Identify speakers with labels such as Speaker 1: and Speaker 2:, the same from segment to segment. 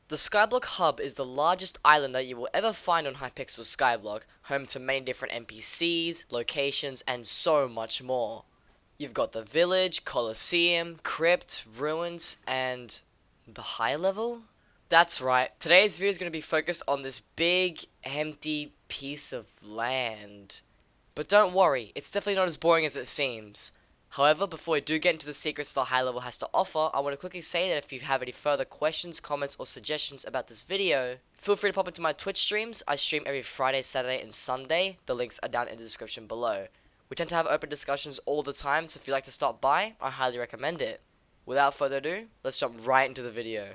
Speaker 1: The Skyblock Hub is the largest island that you will ever find on Hypixel Skyblock, home to many different NPCs, locations, and so much more. You've got the village, coliseum, crypt, ruins, and the high level? That's right, today's video is going to be focused on this big, empty piece of land. But don't worry, it's definitely not as boring as it seems. However, before we do get into the secrets the high level has to offer, I want to quickly say that if you have any further questions, comments, or suggestions about this video, feel free to pop into my Twitch streams. I stream every Friday, Saturday, and Sunday. The links are down in the description below. We tend to have open discussions all the time, so if you'd like to stop by, I highly recommend it. Without further ado, let's jump right into the video.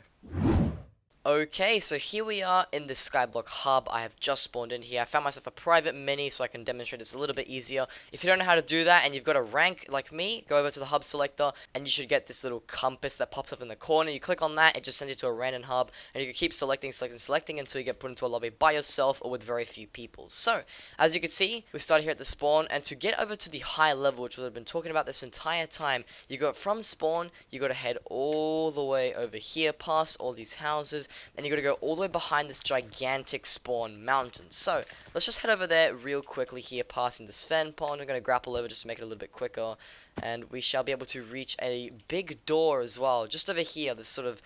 Speaker 1: Okay, so here we are in the Skyblock Hub. I have just spawned in here. I found myself a private mini so I can demonstrate this a little bit easier. If you don't know how to do that and you've got a rank like me, go over to the hub selector and you should get this little compass that pops up in the corner. You click on that, it just sends you to a random hub and you can keep selecting until you get put into a lobby by yourself or with very few people. So, as you can see, we started here at the spawn, and to get over to the high level, which we've been talking about this entire time, you go from spawn, you got to head all the way over here past all these houses, and you're going to go all the way behind this gigantic spawn mountain. So, let's just head over there real quickly here, passing the Sven pond. I'm going to grapple over just to make it a little bit quicker, and we shall be able to reach a big door as well. Just over here, this sort of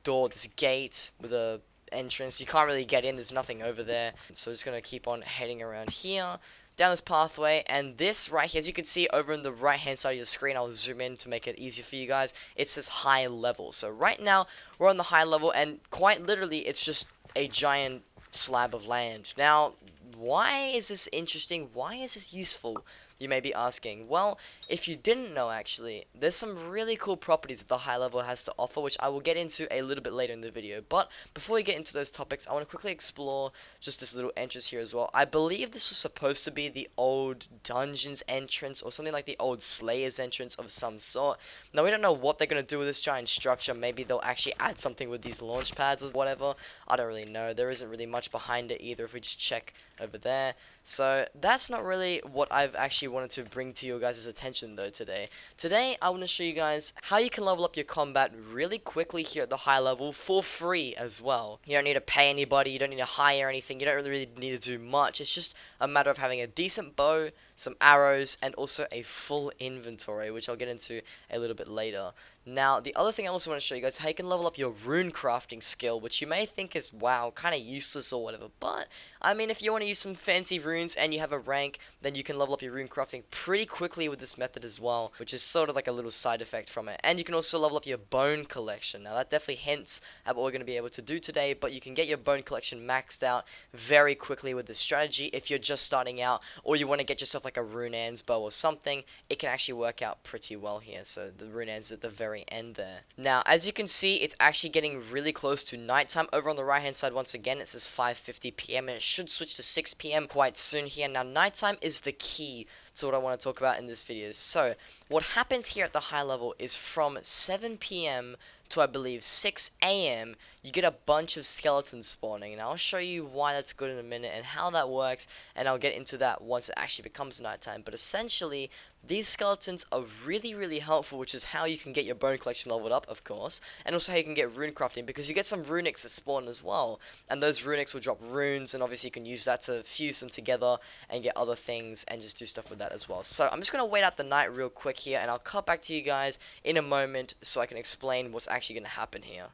Speaker 1: door, this gate with a entrance. You can't really get in, there's nothing over there. So, we're just going to keep on heading around here, down this pathway, and this right here, as you can see over in the right hand side of your screen, I'll zoom in to make it easier for you guys, it says high level. So right now we're on the high level, and quite literally it's just a giant slab of land. Now, why is this interesting? Why is this useful? You may be asking. Well, if you didn't know, actually, there's some really cool properties that the high level has to offer, which I will get into a little bit later in the video. But before we get into those topics, I want to quickly explore just this little entrance here as well. I believe this was supposed to be the old dungeons entrance or something like the old Slayer's entrance of some sort. Now, we don't know what they're going to do with this giant structure. Maybe they'll actually add something with these launch pads or whatever. I don't really know. There isn't really much behind it either if we just check over there. So that's not really what I've actually wanted to bring to your guys' attention though today. Today I want to show you guys how you can level up your combat really quickly here at the high level for free as well. You don't need to pay anybody, you don't need to hire anything, you don't really need to do much. It's just a matter of having a decent bow, some arrows, and also a full inventory, which I'll get into a little bit later. Now, the other thing I also want to show you guys is how you can level up your rune crafting skill, which you may think is, wow, kind of useless or whatever, but, I mean, if you want to use some fancy runes and you have a rank, then you can level up your rune crafting pretty quickly with this method as well, which is sort of like a little side effect from it. And you can also level up your bone collection. Now, that definitely hints at what we're going to be able to do today, but you can get your bone collection maxed out very quickly with this strategy if you're just starting out, or you want to get yourself like a Runaan's bow or something. It can actually work out pretty well here. So the Runaan's at the very end there. Now, as you can see, it's actually getting really close to nighttime. Over on the right hand side, once again, it says 5:50 p.m. and it should switch to 6 p.m. quite soon here. Now, nighttime is the key to what I want to talk about in this video. So, what happens here at the high level is from 7 p.m. to, I believe, 6 a.m., you get a bunch of skeletons spawning, and I'll show you why that's good in a minute and how that works, and I'll get into that once it actually becomes nighttime. But essentially, these skeletons are really, really helpful, which is how you can get your bone collection leveled up, of course, and also how you can get rune crafting, because you get some runics that spawn as well, and those runics will drop runes, and obviously you can use that to fuse them together and get other things and just do stuff with that as well. So I'm just going to wait out the night real quick here, and I'll cut back to you guys in a moment so I can explain what's actually going to happen here.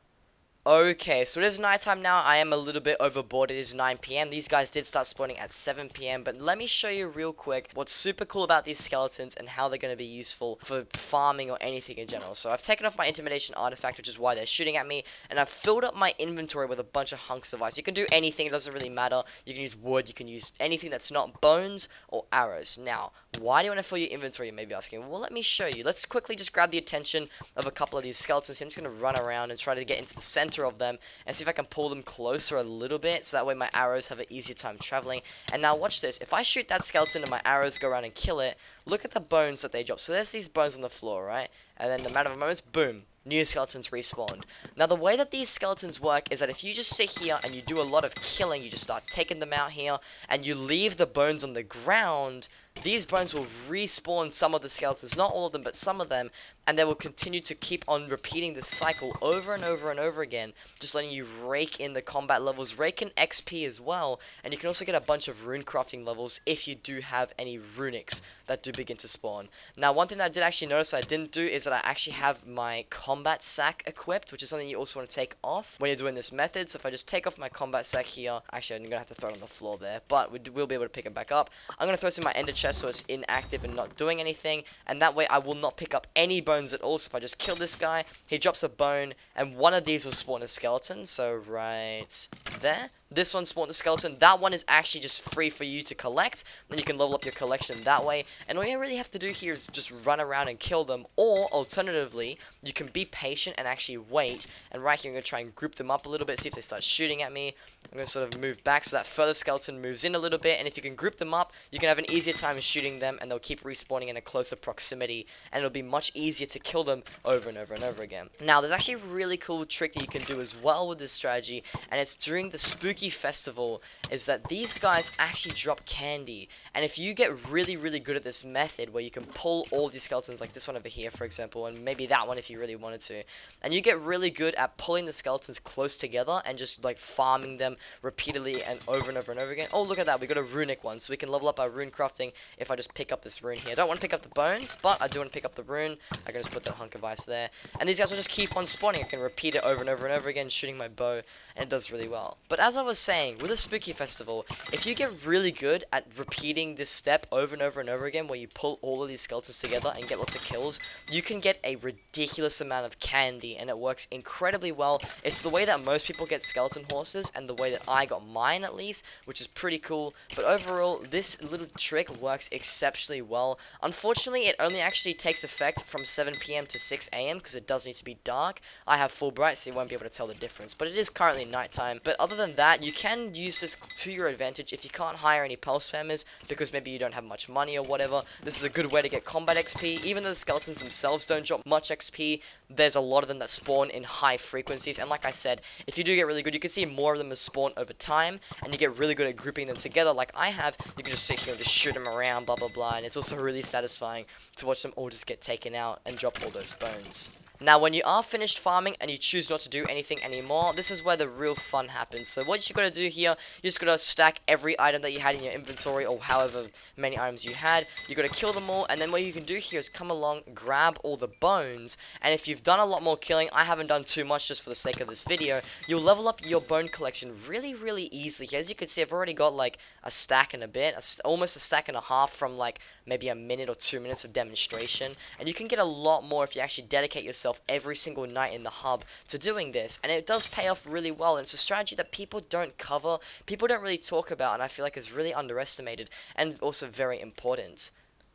Speaker 1: Okay, so it is nighttime now. I am a little bit overboard. It is 9 p.m. These guys did start spawning at 7 p.m. But let me show you real quick what's super cool about these skeletons and how they're going to be useful for farming or anything in general. So I've taken off my intimidation artifact, which is why they're shooting at me. And I've filled up my inventory with a bunch of hunks of ice. You can do anything. It doesn't really matter. You can use wood. You can use anything that's not bones or arrows. Now, why do you want to fill your inventory? You may be asking. Well, let me show you. Let's quickly just grab the attention of a couple of these skeletons here. I'm just going to run around and try to get into the center of them and see if I can pull them closer a little bit so that way my arrows have an easier time traveling. And now watch this. If I shoot that skeleton and my arrows go around and kill it, look at the bones that they drop. So there's these bones on the floor, right? And then in a matter of moments, boom, new skeletons respawned. Now the way that these skeletons work is that if you just sit here and you do a lot of killing, you just start taking them out here and you leave the bones on the ground, these bones will respawn some of the skeletons, not all of them, but some of them, and they will continue to keep on repeating this cycle over and over and over again, just letting you rake in the combat levels, rake in XP as well, and you can also get a bunch of rune crafting levels if you do have any runics that do begin to spawn. Now, one thing that I did actually notice I didn't do is that I actually have my combat sack equipped, which is something you also want to take off when you're doing this method. So if I just take off my combat sack here, actually I'm going to have to throw it on the floor there, but we'll be able to pick it back up. I'm going to throw this in my ender chest so it's inactive and not doing anything, and that way I will not pick up any bones at all. So if I just kill this guy, he drops a bone, and one of these will spawn a skeleton, so right there. This one spawned a skeleton. That one is actually just free for you to collect. Then you can level up your collection that way. And all you really have to do here is just run around and kill them. Or, alternatively, you can be patient and actually wait. And right here, I'm going to try and group them up a little bit, see if they start shooting at me. I'm going to sort of move back so that further skeleton moves in a little bit. And if you can group them up, you can have an easier time shooting them. And they'll keep respawning in a closer proximity. And it'll be much easier to kill them over and over and over again. Now, there's actually a really cool trick that you can do as well with this strategy. And it's during the spooky festival, is that these guys actually drop candy, and if you get really good at this method where you can pull all these skeletons, like this one over here for example, and maybe that one if you really wanted to, and you get really good at pulling the skeletons close together and just like farming them repeatedly and over and over and over again. Oh, look at that, we got a runic one, so we can level up our rune crafting if I just pick up this rune here. I don't want to pick up the bones, but I do want to pick up the rune. I can just put that hunk of ice there, and these guys will just keep on spawning. I can repeat it over and over and over again, shooting my bow, and it does really well. But as I was saying, with a spooky festival, if you get really good at repeating this step over and over and over again, where you pull all of these skeletons together and get lots of kills, you can get a ridiculous amount of candy, and it works incredibly well. It's the way that most people get skeleton horses, and the way that I got mine at least, which is pretty cool. But overall, this little trick works exceptionally well. Unfortunately, it only actually takes effect from 7 PM to 6 AM because it does need to be dark. I have full bright, so you won't be able to tell the difference, but it is currently nighttime. But other than that, you can use this to your advantage if you can't hire any pulse spammers because maybe you don't have much money or whatever. This is a good way to get combat XP. Even though the skeletons themselves don't drop much XP, there's a lot of them that spawn in high frequencies, and like I said, if you do get really good, you can see more of them as spawn over time, and you get really good at grouping them together like I have. You can just sit here and just shoot them around, blah blah blah, and it's also really satisfying to watch them all just get taken out and drop all those bones. Now, when you are finished farming and you choose not to do anything anymore, this is where the real fun happens. So what you gotta do here, you just gotta stack every item that you had in your inventory, or however many items you had. You gotta kill them all, and then what you can do here is come along, grab all the bones, and if you've done a lot more killing, I haven't done too much just for the sake of this video, you'll level up your bone collection really easily. Here, as you can see, I've already got like a stack and a bit, almost a stack and a half from like maybe a minute or 2 minutes of demonstration, and you can get a lot more if you actually dedicate yourself every single night in the hub to doing this, and it does pay off really well, and it's a strategy that people don't cover, people don't really talk about, and I feel like is really underestimated and also very important.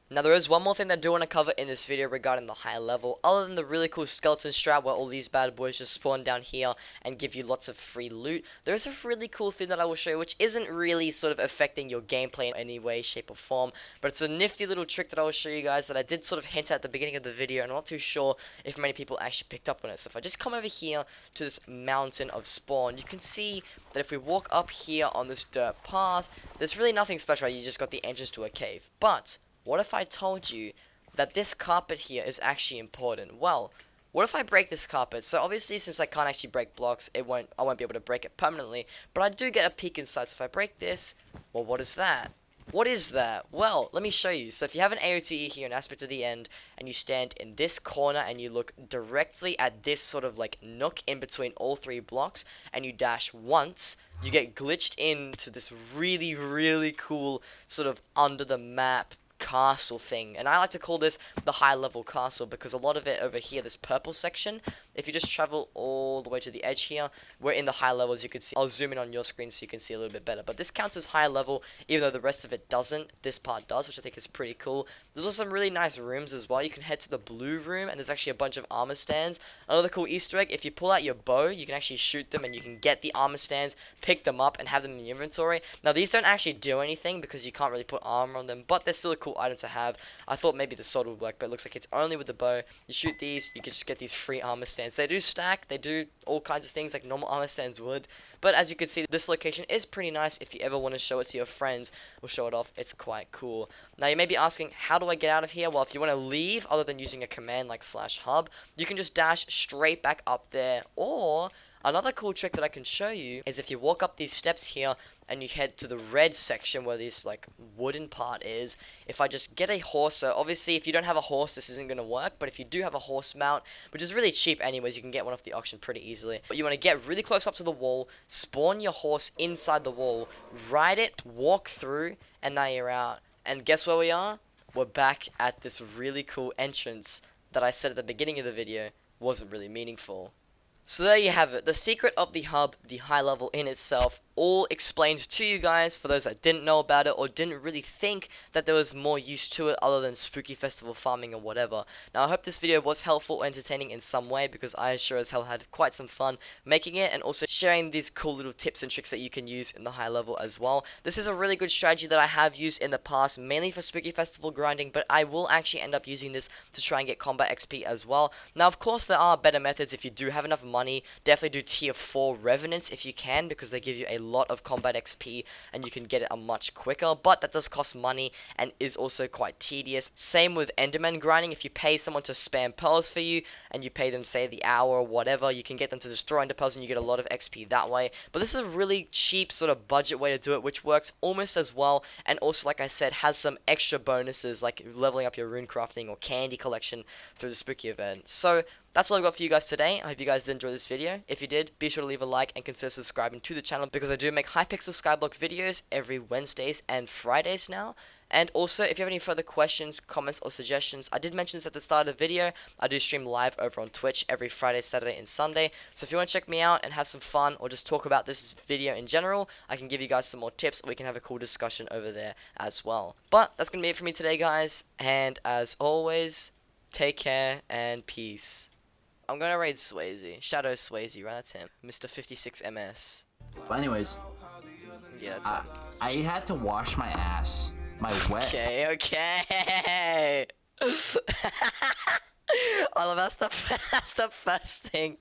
Speaker 1: Now, there is one more thing that I do want to cover in this video regarding the high level. Other than the really cool skeleton strat where all these bad boys just spawn down here and give you lots of free loot, there is a really cool thing that I will show you which isn't really sort of affecting your gameplay in any way, shape or form, but it's a nifty little trick that I will show you guys that I did sort of hint at the beginning of the video, and I'm not too sure if many people actually picked up on it. So if I just come over here to this mountain of spawn, you can see that if we walk up here on this dirt path, there's really nothing special, right? You just got the entrance to a cave. But what if I told you that this carpet here is actually important? Well, what if I break this carpet? So obviously, since I can't actually break blocks, I won't be able to break it permanently, but I do get a peek inside. So if I break this, well, what is that? What is that? Well, let me show you. So if you have an AOTE here, an aspect of the end, and you stand in this corner and you look directly at this sort of like nook in between all 3 blocks, and you dash once, you get glitched into this really cool sort of under the map castle thing, and I like to call this the high level castle because a lot of it over here, this purple section, if you just travel all the way to the edge here, we're in the high level. As you can see, I'll zoom in on your screen so you can see a little bit better, but this counts as high level even though the rest of it doesn't. This part does, which I think is pretty cool. There's also some really nice rooms as well. You can head to the blue room and there's actually a bunch of armor stands. Another cool Easter egg, if you pull out your bow, you can actually shoot them and you can get the armor stands, pick them up and have them in your inventory. Now these don't actually do anything because you can't really put armor on them, but they're still a cool cool item to have. I thought maybe the sword would work, but it looks like it's only with the bow. You shoot these, you can just get these free armor stands. They do stack, they do all kinds of things like normal armor stands would. But as you can see, this location is pretty nice. If you ever want to show it to your friends or show it off, it's quite cool. Now you may be asking, how do I get out of here? Well, if you want to leave, other than using a command like /hub, you can just dash straight back up there. Or another cool trick that I can show you is if you walk up these steps here and you head to the red section where this like wooden part is. If I just get a horse, so obviously if you don't have a horse this isn't going to work, but if you do have a horse mount, which is really cheap anyways, you can get one off the auction pretty easily. But you want to get really close up to the wall, spawn your horse inside the wall, ride it, walk through, and now you're out. And guess where we are? We're back at this really cool entrance that I said at the beginning of the video wasn't really meaningful. So there you have it, the secret of the hub, the high level in itself, all explained to you guys for those that didn't know about it or didn't really think that there was more use to it other than spooky festival farming or whatever. Now I hope this video was helpful or entertaining in some way because I sure as hell had quite some fun making it and also sharing these cool little tips and tricks that you can use in the high level as well. This is a really good strategy that I have used in the past, mainly for spooky festival grinding, but I will actually end up using this to try and get combat XP as well. Now of course there are better methods if you do have enough money. Definitely do tier 4 revenants if you can because they give you a lot of combat XP and you can get it a much quicker, but that does cost money and is also quite tedious. Same with enderman grinding. If you pay someone to spam pearls for you and you pay them say the hour or whatever, you can get them to destroy ender pearls and you get a lot of XP that way. But this is a really cheap sort of budget way to do it, which works almost as well, and also like I said has some extra bonuses like leveling up your rune crafting or candy collection through the spooky event. So that's all I've got for you guys today. I hope you guys did enjoy this video. If you did, be sure to leave a like and consider subscribing to the channel because I do make Hypixel Skyblock videos every Wednesdays and Fridays now. And also, if you have any further questions, comments, or suggestions, I did mention this at the start of the video. I do stream live over on Twitch every Friday, Saturday, and Sunday. So if you want to check me out and have some fun or just talk about this video in general, I can give you guys some more tips or we can have a cool discussion over there as well. But that's going to be it for me today, guys. And as always, take care and peace. I'm gonna raid Swayze. Shadow Swayze, right? That's him. Mr. 56 MS.
Speaker 2: But anyways,
Speaker 1: yeah, that's him.
Speaker 2: I had to wash my ass. My wet.
Speaker 1: Okay. Oh, that's the first thing.